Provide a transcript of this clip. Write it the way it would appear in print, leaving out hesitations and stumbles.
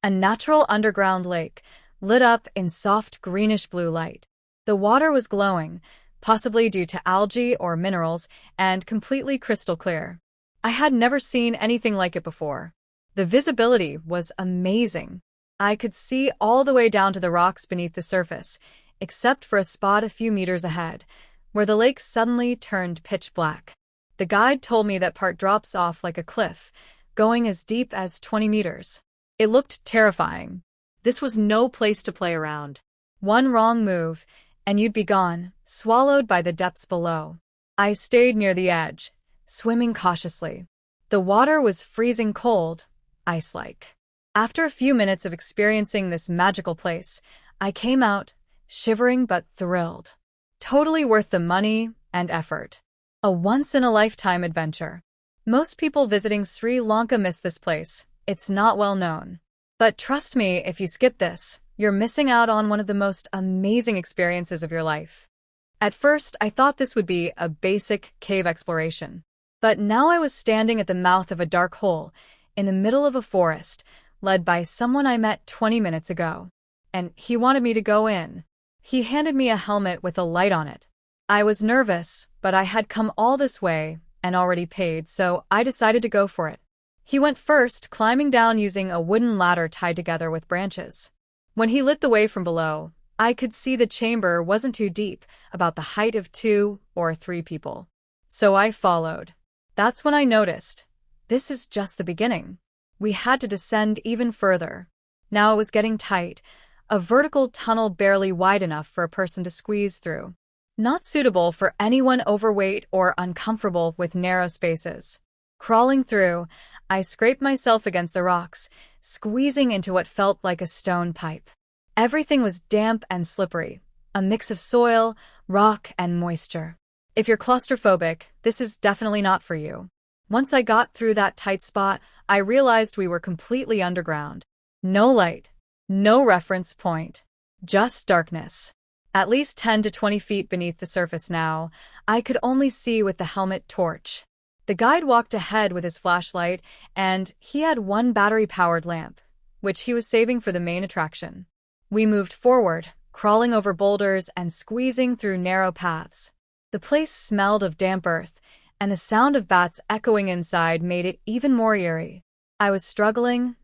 A natural underground lake, lit up in soft greenish-blue light. The water was glowing, possibly due to algae or minerals, and completely crystal clear. I had never seen anything like it before. The visibility was amazing. I could see all the way down to the rocks beneath the surface, except for a spot a few meters ahead, where the lake suddenly turned pitch black. The guide told me that part drops off like a cliff, going as deep as 20 meters. It looked terrifying. This was no place to play around. One wrong move, and you'd be gone, swallowed by the depths below. I stayed near the edge, swimming cautiously. The water was freezing cold, ice-like. After a few minutes of experiencing this magical place, I came out, shivering but thrilled. Totally worth the money and effort. A once-in-a-lifetime adventure. Most people visiting Sri Lanka miss this place. It's not well known. But trust me, if you skip this, you're missing out on one of the most amazing experiences of your life. At first, I thought this would be a basic cave exploration. But now I was standing at the mouth of a dark hole, in the middle of a forest, led by someone I met 20 minutes ago. And he wanted me to go in. He handed me a helmet with a light on it. I was nervous, but I had come all this way and already paid, so I decided to go for it. He went first, climbing down using a wooden ladder tied together with branches. When he lit the way from below, I could see the chamber wasn't too deep, about the height of 2 or 3 people. So I followed. That's when I noticed. This is just the beginning. We had to descend even further. Now it was getting tight, a vertical tunnel barely wide enough for a person to squeeze through. Not suitable for anyone overweight or uncomfortable with narrow spaces. Crawling through, I scraped myself against the rocks, squeezing into what felt like a stone pipe. Everything was damp and slippery, a mix of soil, rock, and moisture. If you're claustrophobic, this is definitely not for you. Once I got through that tight spot, I realized we were completely underground. No light, no reference point, just darkness. At least 10 to 20 feet beneath the surface now, I could only see with the helmet torch. The guide walked ahead with his flashlight, and he had one battery-powered lamp, which he was saving for the main attraction. We moved forward, crawling over boulders and squeezing through narrow paths. The place smelled of damp earth, and the sound of bats echoing inside made it even more eerie. I was struggling,